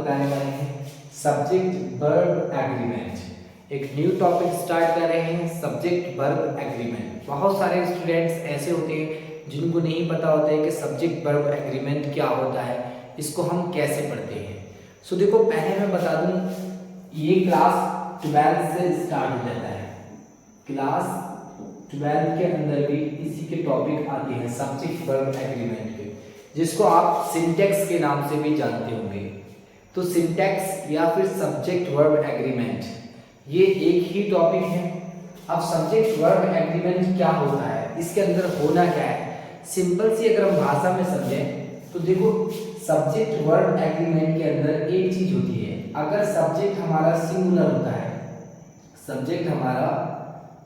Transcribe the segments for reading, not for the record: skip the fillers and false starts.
बताने वाले हैं सब्जेक्ट वर्ब एग्रीमेंट। एक न्यू टॉपिक स्टार्ट कर रहे हैं, सब्जेक्ट वर्ब एग्रीमेंट। बहुत सारे स्टूडेंट्स ऐसे होते हैं जिनको नहीं पता होता है कि सब्जेक्ट वर्ब एग्रीमेंट क्या होता है, इसको हम कैसे पढ़ते हैं। सो देखो, पहले मैं बता दूं, ये क्लास 12 से स्टार्ट हो जाता है। क्लास 12 के अंदर भी इसी के टॉपिक आते हैं सब्जेक्ट वर्ब एग्रीमेंट के, जिसको आप सिंटैक्स के नाम से भी जानते होंगे। तो सिंटैक्स या फिर सब्जेक्ट वर्ब एग्रीमेंट ये एक ही टॉपिक है। अब सब्जेक्ट वर्ब एग्रीमेंट क्या होता है, इसके अंदर होना क्या है, सिंपल सी अगर हम भाषा में समझें तो देखो, सब्जेक्ट वर्ब एग्रीमेंट के अंदर एक चीज होती है, अगर सब्जेक्ट हमारा सिंगुलर होता है, सब्जेक्ट हमारा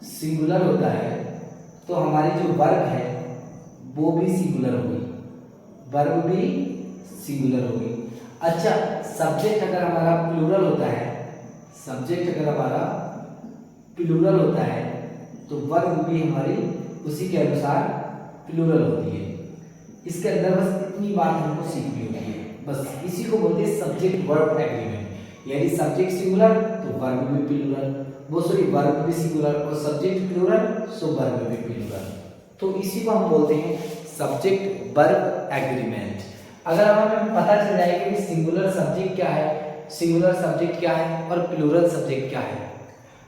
सिंगुलर होता है तो हमारी जो वर्ब है वो भी सिंगुलर होगी, वर्ब भी सिंगुलर होगी। अच्छा, सब्जेक्ट अगर हमारा प्लूरल होता है, सब्जेक्ट अगर हमारा प्लूरल होता है तो वर्ब भी हमारी उसी के अनुसार प्लूरल होती है। इसके अंदर बस इतनी बात हमको सीखनी होती है, बस इसी को बोलते हैं सब्जेक्ट वर्ब एग्रीमेंट। यानी सब्जेक्ट सिंगुलर तो वर्ब भी प्लूरल, वो सॉरी वर्ब भी सिंगुलर, और सब्जेक्ट प्लूरल सो वर्ब भी प्लूरल। तो इसी को हम बोलते हैं सब्जेक्ट वर्ब एग्रीमेंट। अगर हमें पता चल जाएगा कि सिंगुलर सब्जेक्ट क्या है, सिंगुलर सब्जेक्ट क्या है और प्लूरल सब्जेक्ट क्या है,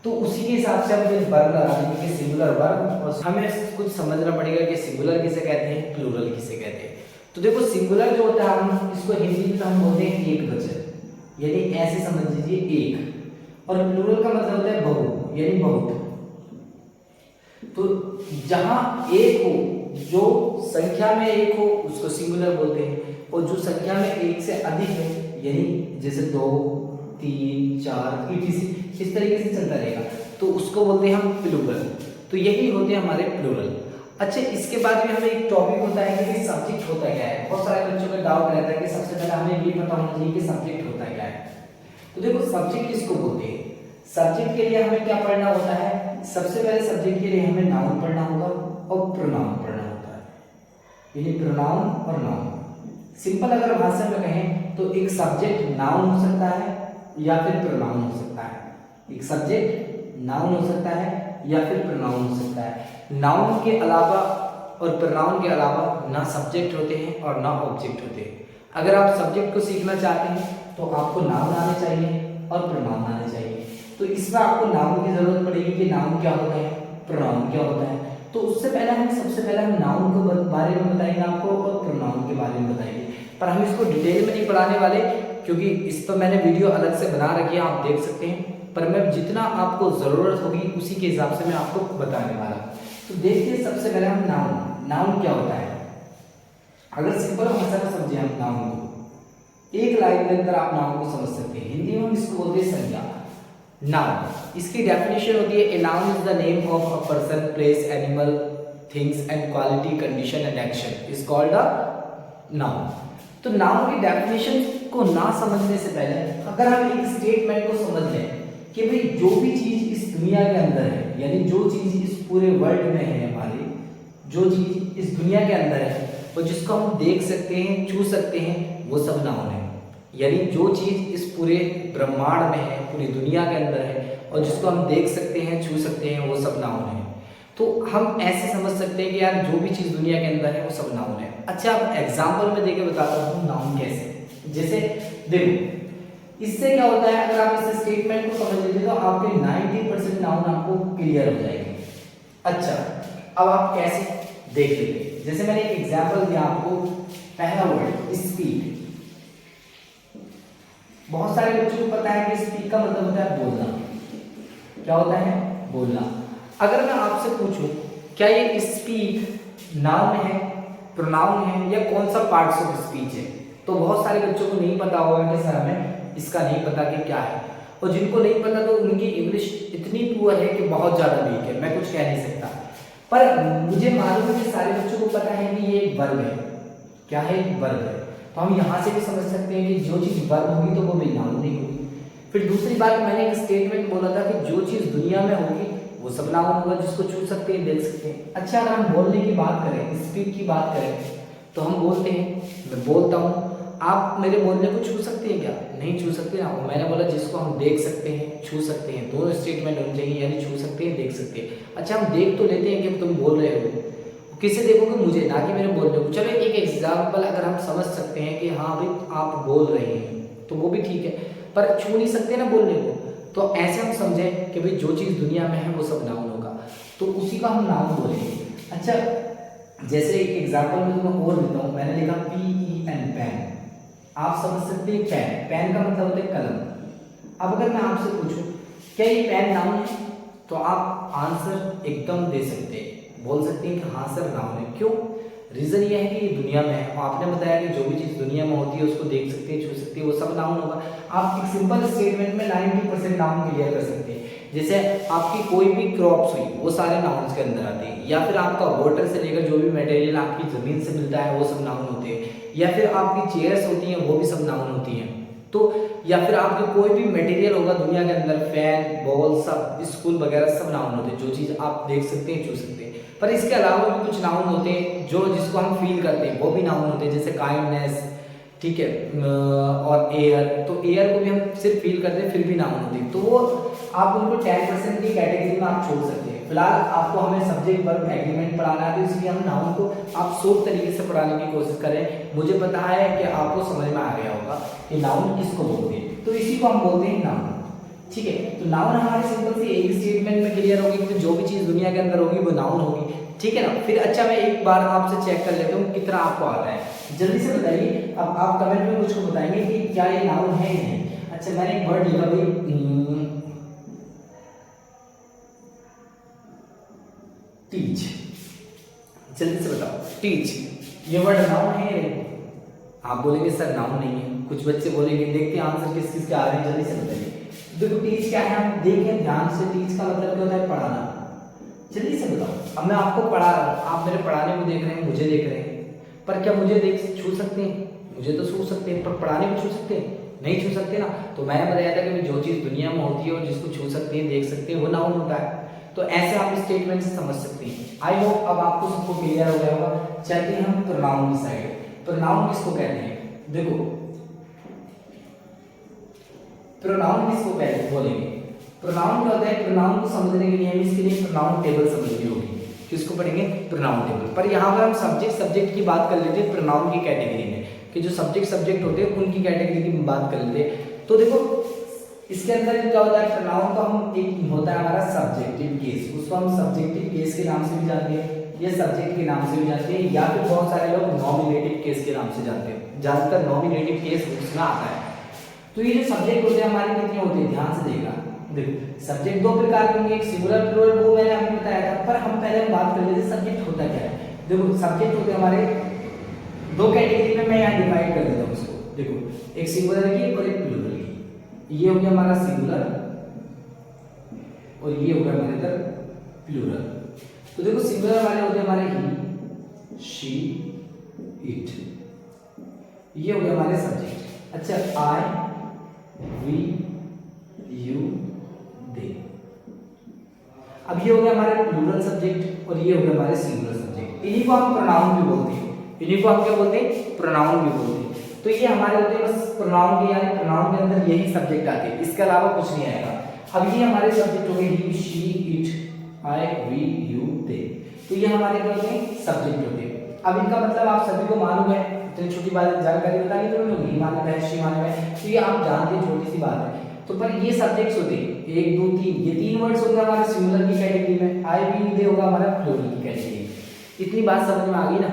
तो उसी के हिसाब से हम फिर वर्ब लगा देंगे कि सिंगुलर वर्ब, और हमें कुछ समझना पड़ेगा कि सिंगुलर किसे कहते हैं, प्लूरल किसे कहते हैं। तो देखो, सिंगुलर जो होता है हम इसको हिंदी में हम बोलते हैं एक वचन, यानी ऐसे समझ लीजिए एक, और प्लूरल का मतलब होता है बहु, यानी बहुत। तो जहां एक हो, जो संख्या में एक हो उसको सिंगुलर बोलते हैं, और जो संख्या में एक से अधिक है, यानी जैसे 2, 3, 4 इस तरीके से चलता रहेगा, तो उसको बोलते हैं हम प्लूरल। तो यही होते हैं हमारे प्लूरल। अच्छा, इसके बाद भी हमें एक टॉपिक होता है कि सब्जेक्ट होता क्या है। बहुत सारे बच्चों का डाउट रहता है कि सबसे पहले हमें ये पता होना चाहिए कि सब्जेक्ट होता क्या है। तो देखो, सब्जेक्ट किसको बोलते हैं, सब्जेक्ट के लिए हमें क्या पढ़ना होता है, सबसे पहले सब्जेक्ट के लिए हमें नाउन पढ़ना होगा और प्रोनाउन पढ़ना होता है, यानी प्रोनाउन और नाउन। सिंपल अगर भाषा में कहें तो एक सब्जेक्ट नाउन हो सकता है या फिर प्रोनाउन हो सकता है। एक सब्जेक्ट नाउन हो सकता है या फिर प्रोनाउन हो सकता है। नाउन के अलावा और प्रोनाउन के अलावा ना सब्जेक्ट होते हैं और ना ऑब्जेक्ट होते हैं। अगर आप सब्जेक्ट को सीखना चाहते हैं तो आपको नाउन आने चाहिए और प्रोनाउन आने चाहिए। तो इसमें आपको नाउन की जरूरत पड़ेगी कि नाउन क्या होता है, प्रोनाउन क्या होता है। तो उससे पहले सबसे पहले हम नाउन के बारे में बताएंगे आपको और प्रोनाउन के बारे में बताएंगे, पर हम इसको डिटेल में नहीं पढ़ाने वाले, क्योंकि इस पर मैंने वीडियो अलग से बना रखी है, आप देख सकते हैं। पर मैं जितना आपको जरूरत होगी उसी के हिसाब से मैं आपको बताने वाला। तो देखिए, सबसे पहले हम नाउन क्या होता है। अगर सिंपल भाषा में समझे हम नाउन को, एक लाइन के अंदर आप नाउन को समझ सकते हैं। हिंदी में हम इसको बोलते हैं संज्ञा। नाउन, इसकी डेफिनेशन होती है, a noun is the name of a person, place, animal, things and quality, condition and action is called a noun. तो नाउन की डेफिनेशन को ना समझने से पहले अगर हम एक स्टेटमेंट को समझ लें कि भाई जो भी चीज इस दुनिया के अंदर है, यानी जो चीज इस पूरे वर्ल्ड में है, हमारी जो चीज इस दुनिया के अंदर है और जिसको हम देख सकते हैं, छू सकते हैं, वो सब नाउन है। यानी जो चीज इस पूरे ब्रह्मांड में है, पूरी दुनिया के अंदर है और जिसको हम देख सकते हैं, छू सकते हैं, वो सब नाउन है। तो हम ऐसे समझ सकते हैं कि यार जो भी चीज दुनिया के अंदर है वो सब नाउन है। अच्छा, अब एग्जाम्पल में देके बताता हूँ नाउन कैसे। जैसे देखो, इससे क्या होता है, अगर आप इस स्टेटमेंट को समझ लेते तो आपके 90% नाउन आपको क्लियर हो जाएंगे। अच्छा, अब आप कैसे देख लेते, जैसे मैंने एक एग्जांपल दिया आपको, पहला वर्ड स्पीक। बहुत सारे बच्चों को पता है कि स्पीक का मतलब होता है बोलना। क्या होता है, बोलना। अगर मैं आपसे पूछूं क्या ये स्पीक नाउन है, प्रोनाउन है, या कौन सा पार्ट्स ऑफ स्पीच है, तो बहुत सारे बच्चों को नहीं पता होगा कि सर हमें इसका नहीं पता कि क्या है। और जिनको नहीं पता तो उनकी इंग्लिश इतनी पुअर है कि बहुत ज्यादा वीक है, मैं कुछ कह नहीं सकता। पर मुझे मालूम है कि सारे बच्चों को पता है कि ये एक वर्ब है। क्या है, एक वर्ब है। तो हम यहाँ से भी समझ सकते हैं कि जो चीज वर्ब होगी तो वो भी नाउन नहीं होगी। फिर दूसरी बात, मैंने एक स्टेटमेंट बोला था कि जो चीज दुनिया में होगी वो सब नाउन होगा, जिसको छू सकते हैं, देख सकते हैं। अच्छा, अगर हम बोलने की बात करें, स्पीक की बात करें, तो हम बोलते हैं, मैं बोलता हूँ, आप मेरे बोलने को छू सकते हैं क्या? नहीं छू सकते हैं ना, वो मैंने बोला जिसको हम देख सकते हैं, छू सकते हैं, दोनों स्टेटमेंट होने चाहिए, यानी छू सकते हैं, देख सकते हैं। अच्छा हम देख तो लेते हैं कि तुम बोल रहे हो, किससे देखोगे? मुझे, ना कि मेरे बोलने को। चलो एक एग्जाम्पल अगर हम समझ सकते हैं कि हाँ भाई आप बोल रहे हैं तो वो भी ठीक है, पर छू नहीं सकते ना बोलने को, तो ऐसे हम समझें कि भाई जो चीज़ दुनिया में है वो सब नाउन होगा, तो उसी का हम नाउन बोलेंगे। अच्छा जैसे एक एग्जाम्पल में तुम्हें और देता हूँ, मैंने लिखा PEN पेन, आप समझ सकते हैं पेन, पेन का मतलब होता है कलम। अब अगर मैं आपसे पूछूं क्या ये पेन नाउन है, तो आप आंसर एकदम दे सकते हैं, बोल सकते हैं कि हाँ सर नाउन है। क्यों? रीजन ये है कि ये दुनिया में है, आपने बताया कि जो भी चीज़ दुनिया में होती है उसको देख सकते हैं, छू सकते हैं, वो सब नाउन होगा। आप एक सिंपल स्टेटमेंट में 90% नाउन क्लियर कर सकते हैं। जैसे आपकी कोई भी क्रॉप्स हुई वो सारे नाउन्स के अंदर आते हैं, या फिर आपका वाटर से लेकर जो भी मटेरियल आपकी ज़मीन से मिलता है वो सब नाउन होते हैं, या फिर आपकी चेयर्स होती हैं वो भी सब नाउन होती हैं। तो या फिर आपके कोई भी मटेरियल होगा दुनिया के अंदर, फैन, बॉल, सब स्कूल वगैरह सब नाउन होते हैं, जो चीज़ आप देख सकते हैं, छू सकते हैं। पर इसके अलावा भी कुछ नाउन होते हैं जो जिसको हम फील करते हैं, वो भी नाउन होते हैं, जैसे काइंडनेस, ठीक है, और एयर। तो एयर को भी हम सिर्फ फील करते हैं फिर भी नाउन होती है, तो वो आप उनको 10% की कैटेगरी में आप छोड़ सकते हैं। फिलहाल आपको हमें सब्जेक्ट वर्ब एग्रीमेंट पढ़ाना है, तो इसलिए हम नाउन को आप सोच तरीके से पढ़ाने की कोशिश करें। मुझे पता है कि आपको समझ में आ गया होगा कि नाउन किसको बोलते हैं, तो इसी को हम बोलते हैं नाउन। ठीक है, तो नाउन हमारे सिंपल से एक स्टेटमेंट में क्लियर होगी कि जो भी चीज़ दुनिया के अंदर होगी वो नाउन होगी। ठीक है ना? फिर अच्छा मैं एक बार आपसे चेक कर लेता हूँ कितना आपको आता है, जल्दी से बताइए। अब आप कमेंट में मुझको बताएंगे कि क्या ये नाउन है या नहीं। अच्छा मैंने एक वर्ड लिखा भाई टीच, जल्दी से बताओ टीच, ये वर्ड नाउन है या नहीं? आप बोलेंगे सर नाउन नहीं है, कुछ बच्चे बोलेंगे, देखते हैं आंसर किस किस के आ रहे हैं, जल्दी से बताइए। देखो टीच क्या है, हम देखें ध्यान से, टीच का मतलब क्या होता है? पढ़ाना। जल्दी से बताओ। अब मैं आपको पढ़ा रहा हूँ, आप मेरे पढ़ाने को देख रहे हैं, मुझे देख रहे हैं, पर क्या मुझे देख छू सकते हैं? मुझे तो छू सकते हैं, पर पढ़ाने को छू सकते हैं? नहीं छू सकते ना। तो मैंने बताया था कि जो चीज़ दुनिया में होती है और जिसको छू सकते हैं, देख सकते हैं, वो नाउन होता है। तो ऐसे आप स्टेटमेंट से समझ सकते हैं। आई होप अब आपको सबको क्लियर हो गया होगा। चलते हैं हम प्रोनाउन की साइड। प्रोनाउन किसको कहते हैं? देखो प्रोनाउन किसको कहते हैं बोलेंगे? प्रोनाउन क्या होता है? प्रोनाउन को समझने के लिए हमें इसके लिए प्रोनाउन टेबल समझनी होगी। किसको पढ़ेंगे? Pronoun table. पर यहाँ पर हम सब्जेक्ट की बात कर लेते हैं प्रोनाउन की कैटेगरी में, कि जो सब्जेक्ट होते हैं उनकी कैटेगरी की बात कर लेते हैं। तो देखो इसके अंदर क्या होता है, प्रोनाउन का हम एक होता है हमारा सब्जेक्टिव केस, उसको हम सब्जेक्टिव केस के नाम से भी जानते हैं, या सब्जेक्ट के नाम से भी जानते हैं, या फिर बहुत सारे लोग नॉमिनेटिव केस के नाम से जानते हैं। ज्यादातर नॉमिनेटिव केस उसमें आता है। तो ये जो सब्जेक्ट होते हैं हमारे कितने होते हैं, ध्यान से देखना। देखो सब्जेक्ट दो प्रकार के होंगे, एक सिंगुलर प्लूरल, वो मैंने आपको बताया था, पर हम पहले बात कर लेते हैं सब्जेक्ट होता क्या है। देखो सब्जेक्ट होते हैं हमारे दो कैटेगरी में, मैं यहाँ डिवाइड कर देता हूँ उसको। देखो एक सिंगुलर की और एक प्लूरल की। ये हो गया हमारा सिंगुलर और ये हो गया हमारे इधर प्लूरल। तो देखो सिंगुलर वाले होते हैं हमारे ही, शी, इट, ये हो गया हमारे सब्जेक्ट। अच्छा आई, वी, यू, दे। अब ये हो गया हमारे प्लूरल सब्जेक्ट और ये हो गया हमारे सिंगुलर सब्जेक्ट। इन्हीं को हम प्रोनाउन भी बोलते हैं, इन्हीं को हम क्या बोलते हैं? प्रोनाउन भी बोलते हैं। तो ये हमारे होते हैं बस प्रोनाउन के, यानी प्रोनाउन के अंदर यही सब्जेक्ट आते हैं, इसके अलावा कुछ नहीं आएगा। अब ये हमारे सब्जेक्ट हो गए he, she, it, I, we, you, they. तो ये हमारे क्या होते हैं? सब्जेक्ट होते हैं। अब इनका मतलब आप सभी को मालूम है, इतनी छोटी बात जानकारी बता दी तो ही मालूम है, शी मालूम है, तो ये आप जानते हैं, छोटी सी बात है। तो पर ये सब्जेक्ट्स होते हैं 1 2 3, ये 3 वर्ड्स होंगे हमारे सिंगुलर की कैटेगरी में, आई, वी, दे होगा हमारा प्लूरल की कैटेगरी। इतनी बात समझ में आ गई ना?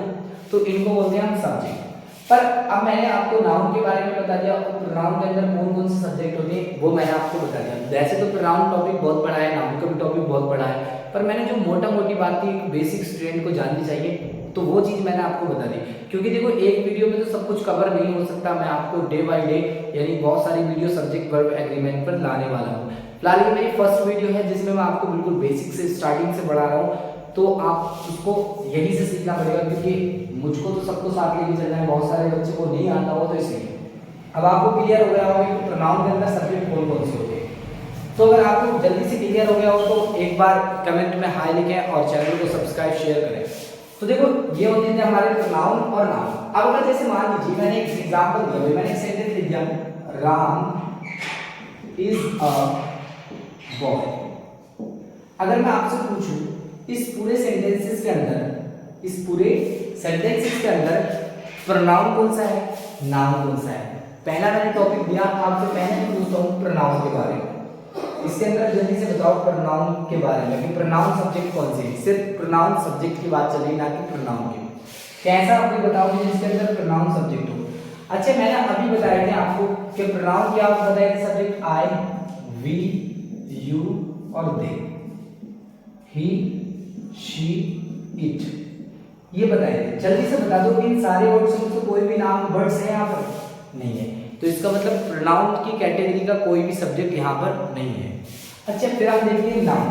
तो इनको बोलते हैं हम सब्जेक्ट। पर अब मैंने आपको नाउन के बारे में बता दिया, और प्रोनाउन के अंदर कौन कौन से सब्जेक्ट होते हैं वो मैंने आपको बता दिया। वैसे तो प्रोनाउन टॉपिक बहुत बड़ा है, नाउन का भी टॉपिक बहुत बड़ा है, पर मैंने जो मोटा मोटी बात थी बेसिक स्टूडेंट को जाननी चाहिए, तो वो चीज़ मैंने आपको बता दी। क्योंकि देखो एक वीडियो में तो सब कुछ कवर नहीं हो सकता, मैं आपको डे बाय डे यानी बहुत सारी वीडियो सब्जेक्ट वर्ब एग्रीमेंट पर लाने वाला हूँ। फिलहाल ये मेरी फर्स्ट वीडियो है जिसमें मैं आपको बिल्कुल बेसिक से स्टार्टिंग से बढ़ा रहा हूँ, तो आप उसको यहीं से सीखना पड़ेगा, क्योंकि मुझको तो सबको साथ लेके चलना है, बहुत सारे बच्चे को नहीं आता हो, तो इसलिए अब आपको क्लियर हो गया होगा कि प्रोनाउन के अंदर सब्जेक्ट कौन कौन से होते हैं। तो अगर आपको जल्दी से क्लियर हो गया हो तो एक बार कमेंट में हाई लिखें और चैनल को सब्सक्राइब शेयर करें। तो देखो ये होते थे हमारे प्रोनाउन और नाउन। अब अगर जैसे मान लीजिए मैंने एक एग्जांपल दिया, मैंने एक सेंटेंस लिख दिया, राम इज अ बॉय। अगर मैं आपसे पूछूं इस पूरे सेंटेंसेस के अंदर प्रोनाउन कौन सा है, नाउन कौन सा है? पहला मैंने टॉपिक दिया आपसे, पहले मैं पूछता हूँ प्रोनाउन के बारे में। इसके अंदर जल्दी से बताओ प्रोनाउन के बारे में कि प्रोनाउन सब्जेक्ट कौन सी है। सिर्फ प्रोनाउन सब्जेक्ट की बात चल रही, ना कि प्रोनाउन की। कैसा आप बताओगे जिसके अंदर प्रोनाउन सब्जेक्ट हो? अच्छा, मैंने अभी बताया था आपको कि प्रोनाउन क्या बताए थे सब्जेक्ट, आई, वी, यू और दे, ही, शी, इट, ये बताए थे। जल्दी से बता दो इन सारे वर्ड्स में से कोई भी नाम वर्ड्स है यहाँ पर? नहीं है। तो इसका मतलब प्रोनाउन की कैटेगरी का कोई भी सब्जेक्ट यहाँ पर नहीं है। अच्छा, फिर हम देखते हैं नाउन।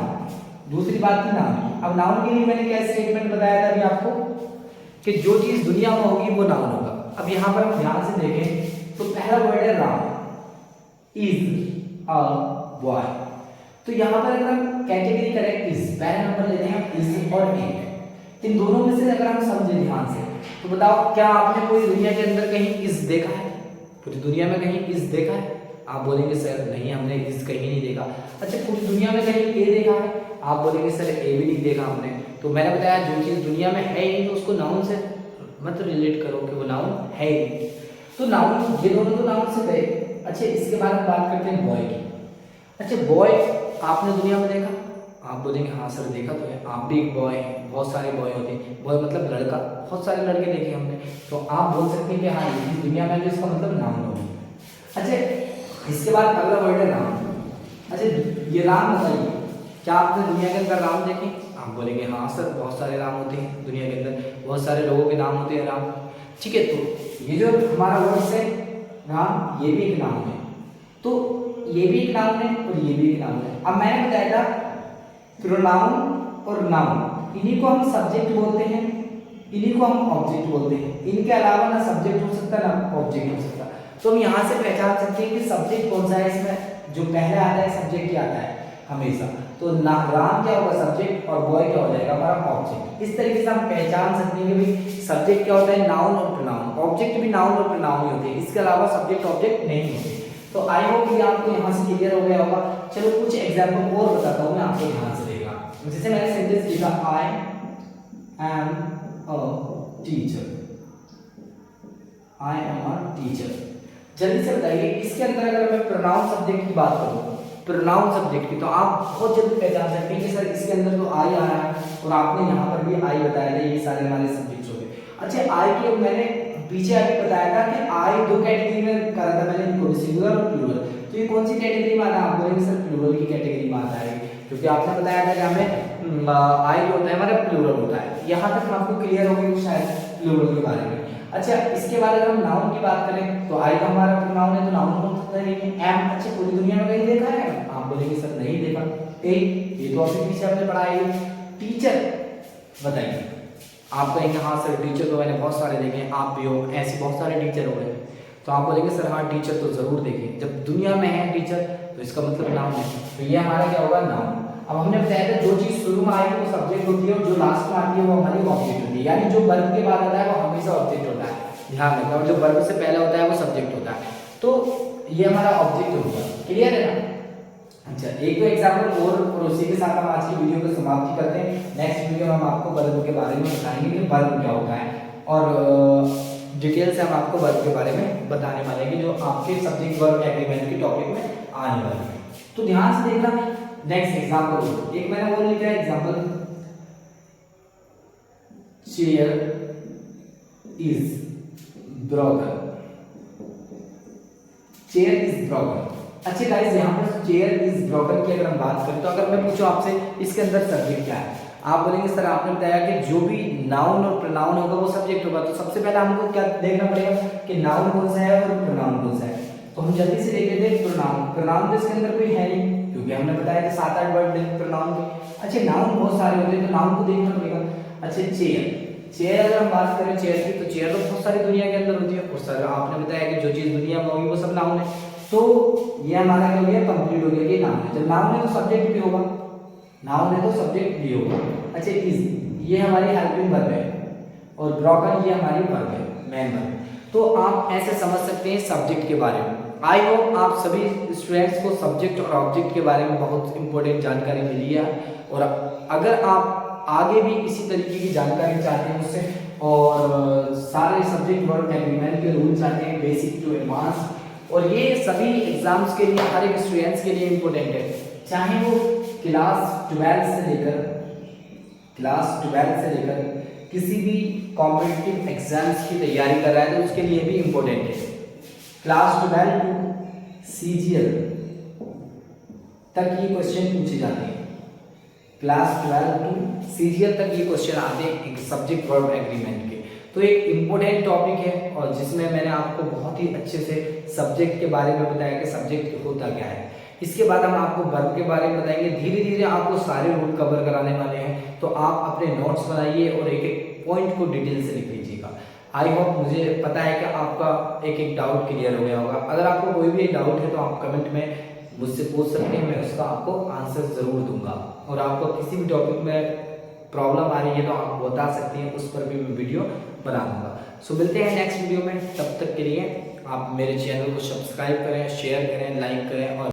दूसरी बात थी नाउन की। अब नाउन के लिए मैंने क्या स्टेटमेंट बताया था अभी आपको कि जो चीज दुनिया में होगी वो नाउन होगा। अब यहाँ पर हम ध्यान से देखें तो पहला वर्ड है राम, इज अ बॉय। तो यहाँ पर अगर हम कैटेगरी करें इज, पहला नंबर लेते हैं इज और ए। इन दोनों में से अगर हम समझे ध्यान से तो बताओ क्या आपने पूरी दुनिया के अंदर कहीं इज देखा है? पूरी दुनिया में कहीं इज देखा है? आप बोलेंगे सर नहीं, हमने इज कहीं नहीं देखा। अच्छा, पूरी दुनिया में कहीं ए देखा है? आप बोलेंगे सर ए भी नहीं देखा हमने। तो मैंने बताया जो चीज दुनिया में है ही नहीं तो उसको नाउन से मत रिलेट करो कि वो नाउन है ही नहीं। तो नाउन, ये दोनों तो नाउन से गए। अच्छा, इसके बाद हम बात करते हैं बॉय की। अच्छा, बॉय आपने दुनिया में देखा? आप बोलेंगे हाँ सर देखा तो है, आप भी एक बॉय हैं, बहुत सारे बॉय होते हैं। बॉय मतलब लड़का, बहुत सारे लड़के देखे हमने। तो आप बोल सकते हैं कि हाँ ये दुनिया में, जो इसका मतलब नाउन होगा। अच्छा, इसके बाद अगला वर्ड है राम। अच्छा, ये राम बताइए, क्या आपने दुनिया के अंदर राम देखे? आप बोलेंगे हाँ सर बहुत सारे राम होते हैं दुनिया के अंदर, बहुत सारे लोगों के नाम होते हैं राम। ठीक है, तो ये जो हमारा वर्ड है राम, ये भी एक नाम है। तो ये भी एक नाम है और ये भी एक नाम है। अब मैंने बताया था प्रोनाउन और नाउन, इन्हीं को हम सब्जेक्ट बोलते हैं, इन्हीं को हम ऑब्जेक्ट बोलते हैं। इनके अलावा ना सब्जेक्ट हो सकता ना ऑब्जेक्ट हो सकता। तो हम यहाँ से पहचान सकते हैं कि सब्जेक्ट कौन सा है। इसमें जो पहले आता है सब्जेक्ट ही आता है हमेशा। तो ना राम क्या होगा सब्जेक्ट और बॉय क्या हो जाएगा हमारा ऑब्जेक्ट। इस तरीके से हम पहचान सकते हैं कि भाई सब्जेक्ट क्या होता है, नाउन और प्रोनाउन। ऑब्जेक्ट भी नाउन और प्रोनाउन ही होते हैं, इसके अलावा सब्जेक्ट ऑब्जेक्ट नहीं होते। तो आई होप ये आपको यहाँ से क्लियर हो गया होगा। चलो कुछ एग्जाम्पल और बताता हूँ मैं आपको, ध्यान से देखा। जैसे मैंने सेंटेंस लिखा I am a teacher, I am a teacher. जल्दी से बताइए इसके अंदर अगर मैं प्रोनाउन सब्जेक्ट की बात करूँ, प्रोनाउन सब्जेक्ट की, तो आप बहुत जल्दी पहचान सकते हैं कि सर इसके अंदर तो आई आ रहा है और आपने यहाँ पर भी आई बताया था, ये सारे हमारे सब्जेक्ट्स हो गए। अच्छा, आई के मैंने पीछे आगे बताया था कि आई दो कैटेगरी में करा था मैंने, सिंगुलर और प्लूरल। तो ये कौन सी कैटेगरी में आता है? आप बोलेंगे सर प्लूरल की कैटेगरी में आता है, क्योंकि आपने बताया था कि हमें आई होता है हमारा प्लूरल होता है। यहाँ तक आपको क्लियर हो गई शायद प्लूरल के बारे में। अच्छा, इसके बाद अगर हम नाउन की बात करें तो आई का हमारा प्रोनाउन है, तो नाउन हो सकता नहीं है एम। अच्छा, पूरी दुनिया में कहीं देखा है? आप बोलेंगे सर नहीं देखा। ए, ये तो अभी पीछे हमने पढ़ा है। टीचर बताइए, आप कहेंगे हाँ सर टीचर तो मैंने बहुत सारे देखे हैं, आप भी हो, ऐसे बहुत सारे टीचर हो गए। तो आप बोलेंगे सर हाँ टीचर तो जरूर देखे, जब दुनिया में है टीचर तो इसका मतलब नाउन है। तो ये हमारा क्या होगा, नाउन। अब हमने बताया था जो चीज शुरू में आएगी वो सब्जेक्ट होती है और जो लास्ट में आती है वो हमारी ऑब्जेक्ट होती है। यानी जो वर्ब के बाद आता है वो हमेशा ऑब्जेक्ट होता है, ध्यान रखना। और जो वर्ब से पहले होता है वो सब्जेक्ट होता है। तो ये हमारा ऑब्जेक्ट होगा। क्लियर है ना? अच्छा, एक तो एग्जाम्पल और उसी के साथ हम आज की वीडियो को समाप्ति करते हैं। नेक्स्ट वीडियो में हम आपको वर्ब के बारे में बताएंगे कि वर्ब क्या होता है, और डिटेल से हम आपको वर्ब के बारे में बताने वाले हैं जो आपके सब्जेक्ट वर्ब एग्रीमेंट के टॉपिक में आने वाले हैं। तो ध्यान से देखना। नेक्स्ट एग्जाम्पल, एक मैंने वो लिखा है example, chair is broken, chair is broken. अच्छे गाइस, यहाँ पर चेयर इज ब्रोकन की अगर हम बात करें तो अगर मैं पूछूं आपसे इसके अंदर सब्जेक्ट क्या है, आप बोलेंगे सर आपने बताया कि जो भी नाउन और प्रोनाउन होगा वो सब्जेक्ट होगा। तो सबसे पहले हमको क्या देखना पड़ेगा कि नाउन कौन सा है और प्रोनाउन कौन सा है। तो हम जल्दी से देख लेते हैं प्रोनाउन। प्रोनाउन तो इसके अंदर कोई है नहीं, क्योंकि हमने बताया कि 7-8 वर्ड प्रोनाउन के। अच्छा, नाउन बहुत सारे होते हैं तो नाउन को देखना पड़ेगा। अच्छा, चेयर, चेयर अगर हम बात करें चेयर की, तो चेयर तो बहुत सारी दुनिया के अंदर होती है। और सर आपने बताया कि जो चीज दुनिया में होगी वो सब नाउन है। तो ये हमारा क्या हो गया, कंप्लीट हो गया कि नाउन है। जब नाउन है तो सब्जेक्ट भी होगा, नाउन है तो सब्जेक्ट भी होगा। अच्छा, इज ये हमारी हेल्पिंग वर्ब है और ब्रोकन ये हमारी वर्ब है, मेन वर्ब। तो आप ऐसे समझ सकते हैं सब्जेक्ट के बारे में। आई होप आप सभी स्टूडेंट्स को सब्जेक्ट और ऑब्जेक्ट के बारे में बहुत इंपॉर्टेंट जानकारी मिली है, और अगर आप आगे भी इसी तरीके की जानकारी चाहते हैं मुझसे और सारे सब्जेक्ट वर्ब एग्रीमेंट के रूल चाहते हैं बेसिक टू एडवांस, और ये सभी एग्जाम्स के लिए हर एक स्टूडेंट्स के लिए इम्पोर्टेंट है, चाहे वो क्लास 12 से लेकर किसी भी कॉम्पिटिटिव एग्जाम्स की तैयारी कर रहा है तो उसके लिए भी इम्पोर्टेंट है। क्लास 12 टू CGL तक ये क्वेश्चन पूछे जाते हैं, क्लास 12 टू CGL तक ये क्वेश्चन आते हैं सब्जेक्ट वर्ब एग्रीमेंट के। तो एक इम्पोर्टेंट टॉपिक है और जिसमें मैंने आपको बहुत ही अच्छे से सब्जेक्ट के बारे में बताया कि सब्जेक्ट होता क्या है। इसके बाद हम आपको वर्ब के बारे में बताएंगे, धीरे धीरे आपको सारे रूल कवर कराने वाले हैं, तो आप अपने नोट्स बनाइए और एक एक पॉइंट को डिटेल से लिख लीजिएगा। आई होप, मुझे पता है कि आपका एक एक डाउट क्लियर हो गया होगा। अगर आपको कोई भी डाउट है तो आप कमेंट में मुझसे पूछ सकते हैं, मैं उसका आपको आंसर ज़रूर दूंगा। और आपको किसी भी टॉपिक में प्रॉब्लम आ रही है तो आप बता सकते हैं, उस पर भी मैं वीडियो बना दूंगा। सो मिलते हैं नेक्स्ट वीडियो में, तब तक के लिए आप मेरे चैनल को सब्सक्राइब करें, शेयर करें, लाइक करें और